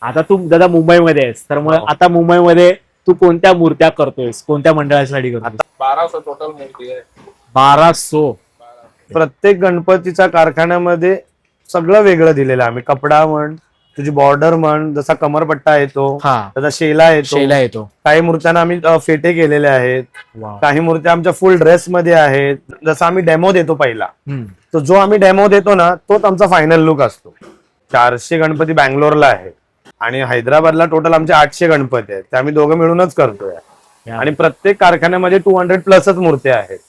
आता तू दादा मुंबईमध्ये आहेस, तर मग आता मुंबईमध्ये तू कोणत्या मूर्त्या करतोयस, कोणत्या मंडळासाठी करतोय? 1200 टोटल मूर्ती आहे. 1200. प्रत्येक गणपतीच्या कारखान्यामध्ये सगळं वेगळं दिलेलं आहे. आम्ही कपडा म्हण, तुझी बॉर्डर म्हण, जसा कमरपट्टा येतो, हा, त्याचा शेला येतो. शेला येतो. काही मूर्त्यांना आम्ही फेटे केलेले आहेत. वा. काही मूर्त्या आमच्या फुल ड्रेस मध्ये आहेत. जसा आम्ही डेमो देतो पहिला, हम्म. तो जो आम्ही डेमो देतो ना, तोच आमचा फायनल लुक असतो. 400 गणपती बँगलोरला आहे आणि हैदराबादला टोटल आमचे 800 गणपती आहेत. ते आम्ही दोघं मिळूनच करतोय. आणि प्रत्येक कारखान्यामध्ये 200+ मूर्त्या आहेत.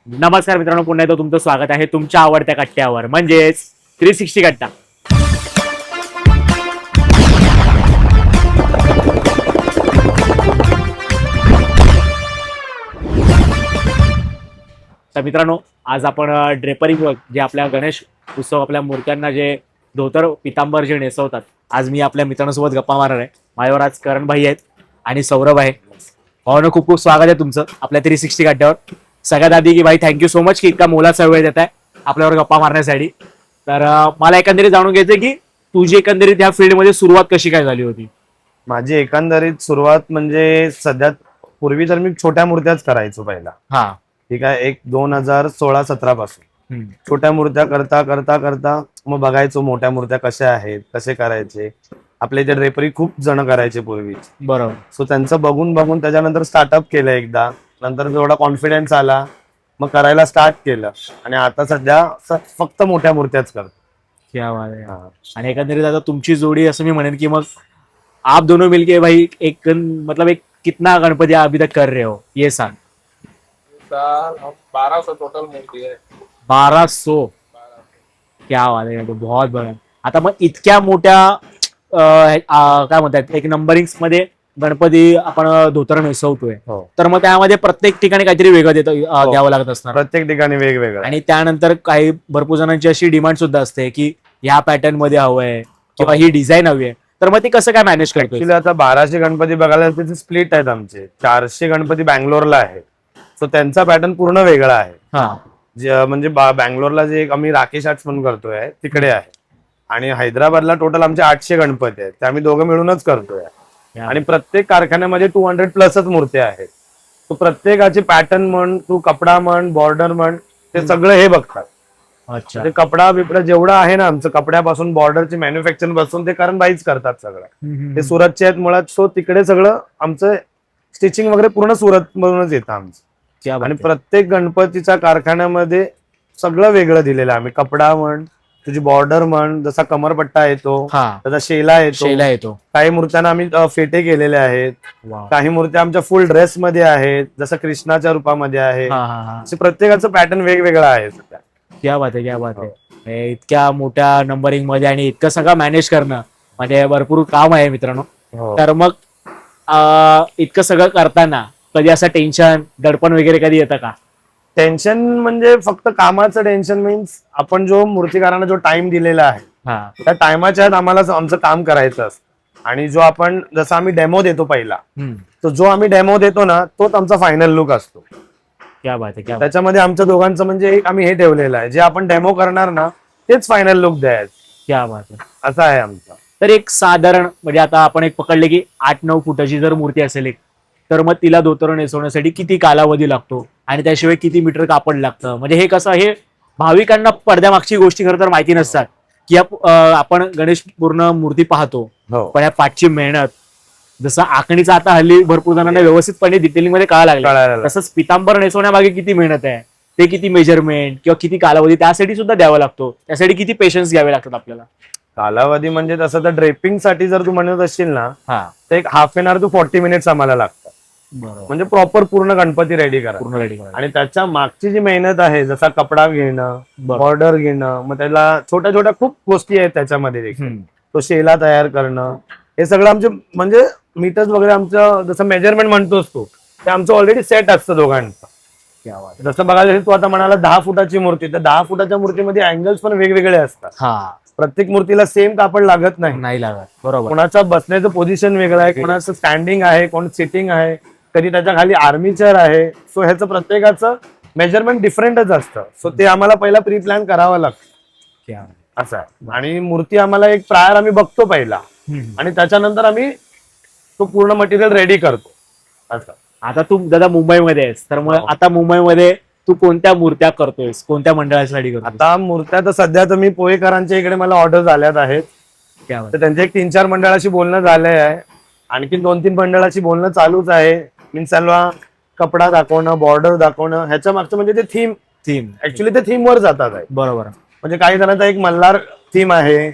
नमस्कार मित्रांनो, पुन्हा एकदा तुमचं स्वागत आहे तुमच्या आवडत्या कट्ट्यावर, म्हणजेच 360 कट्टा. तर मित्रांनो, आज आपण ड्रेपरिंग वर्क, जे आपल्या गणेश उत्सव आपल्या मूर्त्यांना जे धोतर पितांबर जे नेसवतात, आज मी आपल्या मित्रांसोबत गप्पा मारणार आहे. माझ्यावर आज करण भाई आहेत आणि सौरभ आहे. भावना, खूप खूप स्वागत आहे तुमचं आपल्या 360 कट्ट्यावर. सगळ्यात आधी की भाई थँक्यू सो मच की इतका मोलाचा वेळ देत आहे आपल्यावर गप्पा मारण्यासाठी. तर मला एकंदरीत जाणून घ्यायचं की तुझी एकंदरीत ह्या फील्डमध्ये सुरुवात कशी काय झाली होती? माझी एकंदरीत सुरुवात म्हणजे सध्या पूर्वी तर मी छोट्या मूर्त्याच करायचो पहिला. हा, ठीक आहे. 2016-17 पासून छोट्या मूर्त्या करता करता करता मग बघायचो मोठ्या मूर्त्या कशा आहेत, कसे करायचे. आपल्या इथे ड्रेपरी खूप जण करायचे पूर्वी. बरोबर. सो त्यांचं बघून बघून त्याच्यानंतर स्टार्टअप केलं एकदा. नंतर जेवढा कॉन्फिडन्स आला मग करायला स्टार्ट केलं आणि आता सध्या फक्त मोठ्या मूर्त्याच करतो. क्या बात आहे. आणि एकंदरीत आता तुमची जोडी असं मी म्हणेन की मग आप दोनों मिलके भाई एक मतलब एक कितना गणपती अभी तक कर रहे हो ये सांग? साल हम 1200 टोटल मूर्ती आहे. 1200. क्या बात आहे, बहुत बरं. आता मग इतक्या मोठ्या काय म्हणतात एक नंबरिंग मध्ये गणपती आपण धोतर नेसवतोय, हो. तर मग त्यामध्ये प्रत्येक ठिकाणी काहीतरी वेगळं द्यावं लागत असणार. प्रत्येक ठिकाणी वेगवेगळं. आणि त्यानंतर काही भरपूर जणांची अशी डिमांड सुद्धा असते की ह्या पॅटर्न मध्ये हवंय किंवा ही डिझाईन हवी आहे, तर मग ती कसं काय मॅनेज करतो? ऍक्च्युली आता 1200 गणपती बघायला त्याचे स्प्लिट आहेत आमचे. 400 गणपती बँगलोरला आहेत. सो त्यांचा पॅटर्न पूर्ण वेगळा आहे. हा, म्हणजे बँगलोरला जे आम्ही राकेश आर्ट्स म्हणून करतोय तिकडे आहे. आणि हैदराबादला टोटल आमचे 800 गणपती आहेत. ते आम्ही दोघं मिळूनच करतोय. आणि प्रत्येक कारखान्यामध्ये 200+ मूर्त्या आहेत. तो प्रत्येकाचे पॅटर्न म्हण, तू कपडा म्हण, बॉर्डर म्हण, ते सगळं हे बघतात. अच्छा. ते कपडा बिपडा जेवढं आहे ना आमचं, कपड्यापासून बॉर्डरचे मॅन्युफॅक्चर पासून ते करण बाईच करतात सगळं. ते सुरतचे आहेत मुळात. सो तिकडे सगळं आमचं स्टिचिंग वगैरे पूर्ण सुरत मधूनच येतं आमचं. आणि प्रत्येक गणपतीच्या कारखान्यामध्ये सगळं वेगळं दिलेलं आहे. आम्ही कपडा म्हण, तुझी बॉर्डर म्हण, जसा कमरपट्टा येतो, त्याचा शेला येतो. काही मूर्त्यांना आम्ही फेटे केलेले आहेत. काही मूर्त्या आमच्या फुल ड्रेस मध्ये आहेत, जसं कृष्णाच्या रूपामध्ये आहे. असे प्रत्येकाचं पॅटर्न वेगवेगळं आहे सध्या. क्या बात आहे, क्या बात आहे. इतक्या मोठ्या नंबरिंग मध्ये आणि इतकं सगळं मॅनेज करणं म्हणजे भरपूर काम आहे मित्रांनो. तर मग इतकं सगळं करताना कधी असं टेन्शन, दडपण वगैरे कधी येतं का? टेन्शन म्हणजे फक्त कामाचं टेन्शन मीन्स आपण जो मूर्तिकारांना जो टाइम दिलेला आहे त्या टायमाच्या आत आम्हाला आमचं काम करायचं असतं. आणि जो आपण जसं आम्ही डेमो देतो पहिला, तो जो आम्ही डेमो देतो ना, तोच आमचा फायनल लुक असतो. क्या बात आहे. त्याच्यामध्ये आमच्या दोघांचं म्हणजे एक आम्ही हे ठेवलेलं आहे, जे आपण डेमो करणार ना तेच फायनल लुक द्यायचं. क्या बात आहे. असं आहे आमचं. तर एक साधारण म्हणजे आता आपण एक पकडले की 8-9 फुटाची जर मूर्ती असेल एक, तर मग तिला धोतर नेसवण्यासाठी किती कालावधी लागतो आणि त्याशिवाय किती मीटर कापड लागतं? म्हणजे हे कसं, हे भाविकांना पडद्यामागची गोष्टी खरं तर माहिती नसतात की आपण गणेश पूर्ण मूर्ती पाहतो, पण या पाठची मेहनत, जसं आखणीचा आता हल्ली भरपूर जणांना व्यवस्थितपणे डिटेलिंग मध्ये कळायला लागलं, तसंच पितांबर नेसवण्यामागे किती मेहनत आहे, ते किती मेजरमेंट किंवा किती कालावधी त्यासाठी सुद्धा द्यावा लागतो, त्यासाठी किती पेशन्स घ्यावे लागतात आपल्याला? कालावधी म्हणजे तसं तर ड्रेपिंग साठी जर तू म्हणत असशील ना, तर एक half an hour to 40 minutes आम्हाला लागतात. म्हणजे प्रॉपर पूर्ण गणपती रेडी करा. आणि त्याच्या मागची जी मेहनत आहे, जसा कपडा घेणं, बॉर्डर घेणं, मग त्याला छोट्या छोट्या खूप गोष्टी आहेत त्याच्यामध्ये देखील. तो शेला तयार करणं, हे सगळं आमचे म्हणजे मीटर्स वगैरे आमचं जसं मेजरमेंट म्हणतोस तू, ते आमचं ऑलरेडी सेट असतं दोघांचं. जसं बघायला तू आता म्हणाला 10 फुटाची मूर्ती, तर 10 फुटाच्या मूर्तीमध्ये अँगल्स पण वेगवेगळे असतात. प्रत्येक मूर्तीला सेम कापड लागत नाही लागत. बरोबर. कोणाचं बसण्याचं पोझिशन वेगळं आहे, कोणाचं स्टँडिंग आहे, कोण सिटिंग आहे, कधी त्याच्या खाली आर्मीचर आहे. सो ह्याचं प्रत्येकाचं मेजरमेंट डिफरंटच असतं. सो ते आम्हाला पहिला प्री प्लॅन करावं लागतं. असं आहे. आणि मूर्ती आम्हाला एक प्रायर आम्ही बघतो पहिला आणि त्याच्यानंतर आम्ही तो पूर्ण मटेरियल रेडी करतो असं. आता तू दादा मुंबईमध्ये आहेस, तर मग आता मुंबईमध्ये तू कोणत्या मूर्त्या करतोयस, कोणत्या मंडळासाठी करतोय? आता मूर्त्या तर सध्या तर मी पोहेकरांच्या इकडे मला ऑर्डर झाल्यात आहेत, तर त्यांचे एक 3-4 मंडळाशी बोलणं झालंय आहे. आणखी 2-3 मंडळाशी बोलणं चालूच आहे. मीन्स त्यांना कपडा दाखवणं, बॉर्डर दाखवणं, ह्याच्या मागचं म्हणजे ते थीम ऍक्च्युली ते थीम वर जातात आहे. बरोबर. म्हणजे काही जणांचा एक मल्हार थीम आहे,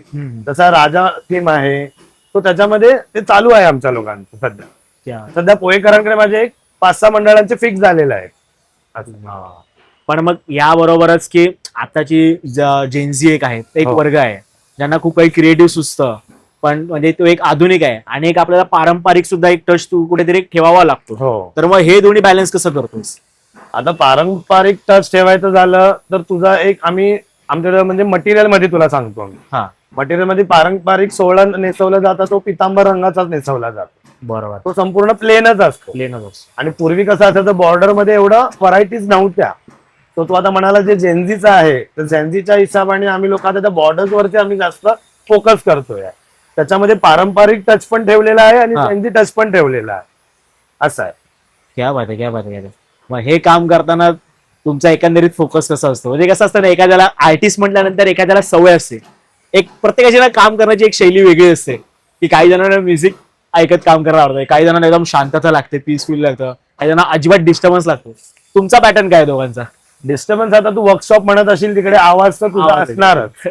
तसा राजा थीम आहे, तो त्याच्यामध्ये ते चालू आहे आमच्या लोकांचं सध्या पोहेकरांकडे माझे एक 5-6 मंडळांचे फिक्स झालेले आहे. पण मग या बरोबरच की आताची जेनझी एक आहे, एक वर्ग आहे ज्यांना खूप काही क्रिएटिव्ह सुचतं, पण म्हणजे तो एक आधुनिक आहे आणि एक आपल्याला पारंपरिक सुद्धा एक टच तू कुठेतरी ठेवावा लागतो. तर मग हे दोन्ही बॅलन्स कसं करतोस? आता पारंपरिक टच ठेवायचं झालं तर तुझा एक आम्ही आमच्याकडे म्हणजे मटेरियल मध्ये तुला सांगतो आम्ही. मटेरियल मध्ये पारंपरिक सोहळा नेसवला जाता तो पितांबर रंगाचाच नेसवला जातो. बरोबर. तो संपूर्ण प्लेनच असतो. आणि पूर्वी कसं असायचं, बॉर्डर मध्ये एवढं व्हरायटीज नव्हत्या. तो तू आता म्हणाला जे जेनझीचा आहे, तर जेनझीच्या हिशोबाने आम्ही लोक आता त्या बॉर्डर्स वरती आम्ही जास्त फोकस करतोय. त्याच्यामध्ये पारंपरिक टच पण ठेवलेला आहे आणि जेनझी टच पण ठेवलेला आहे, असं आहे. क्या बात आहे, क्या बात आहे. मग हे काम करताना तुमचा एकंदरीत फोकस कसा असतो? म्हणजे कसं असतं ना, एखाद्याला आर्टिस्ट म्हटल्यानंतर एखाद्याला सवय असते, एक प्रत्येकाची काम करण्याची एक शैली वेगळी असते, की काही जणांना म्युझिक ऐकत काम करायला आवडतं, काही जणांना एकदम शांतता लागते, पीसफुल लागतं, काही जणांना अजिबात डिस्टर्बन्स लागतो. तुमचा पॅटर्न काय दोघांचा? डिस्टर्बन्स आता तू वर्कशॉप म्हणत असेल तिकडे आवाज तर तुझा असणारच,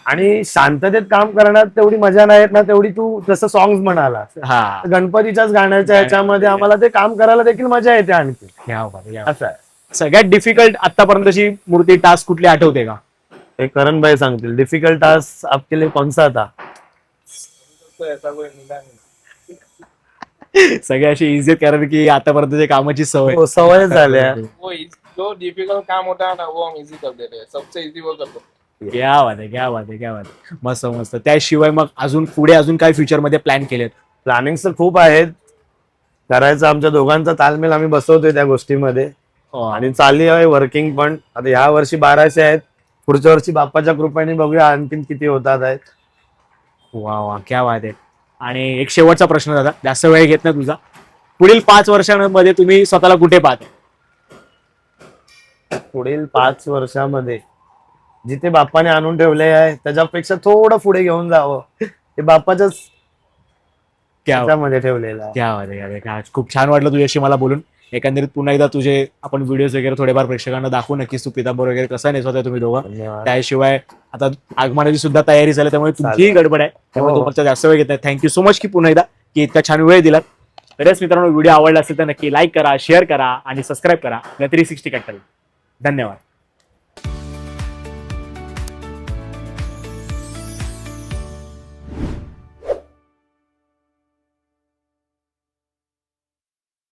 आणि शांततेत काम करण्यात तेवढी मजा नाही येत ना तेवढी तू जसं सॉंग्स म्हणाला गणपतीच्याच गाण्याच्या ह्याच्यामध्ये आम्हाला ते काम करायला देखील मजा येते. आणखी असं आहे. सगळ्यात डिफिकल्ट आतापर्यंतची मूर्ती टास्क कुठली आठवते का? हे करण भाई सांगतील. डिफिकल्ट टास्क आपके लिए कौन सा था? सगळे अशी इझी, कारण की आतापर्यंतच्या कामाची सवय झाल्या. जो डिफिकल्ट काम होता ना वो हम इजी कर देते हैं, सबसे इजी वो करतो. क्या बात आहे, क्या बात आहे, क्या बात आहे. मस्त मस्त. त्याशिवाय मग अजून पुढे अजून काय फ्युचर मध्ये प्लॅन केलेत? प्लॅनिंग तर खूप आहेत करायचं. आमच्या दोघांचा तालमेल आम्ही बसवतोय त्या गोष्टीमध्ये आणि चालली आहे वर्किंग पण. आता ह्या वर्षी 1200 आहेत, पुढच्या वर्षी बाप्पाच्या कृपेने बघूया आणखीन किती होतात आहेत. वा वा, क्या बात आहे. आणि एक शेवटचा प्रश्न दादा, जास्त वेळ घेत नाही तुझा. पुढील 5 वर्षांमध्ये तुम्ही स्वतःला कुठे पाहता? पुढील 5 वर्षामध्ये जिथे बाप्पाने आणून ठेवले आहे त्याच्यापेक्षा थोडं पुढे घेऊन जावं, हे बाप्पाच्याच मध्ये ठेवलेलं आहे. क्या बात आहे. खूप छान वाटलं तुझ्याशी मला बोलून. एकंदरीत पुन्हा एकदा तुझे आपण व्हिडिओज वगैरे थोडेफार प्रेक्षकांना दाखवू नक्कीच. तू पितांबर वगैरे कसा नेसवताय तुम्ही दोघं. त्याशिवाय आता आगमनाची सुद्धा तयारी झाली, त्यामुळे तुमचीही गडबड आहे, त्यामुळे तुमचा जास्त वेळ घेत नाही. थँक्यू सो मच की पुन्हा एकदा की इतका छान वेळ दिलात. तरीच मित्रांनो, व्हिडिओ आवडला असेल तर नक्की लाईक करा, शेअर करा आणि सबस्क्राईब करा 360 कट्टल. धन्यवाद.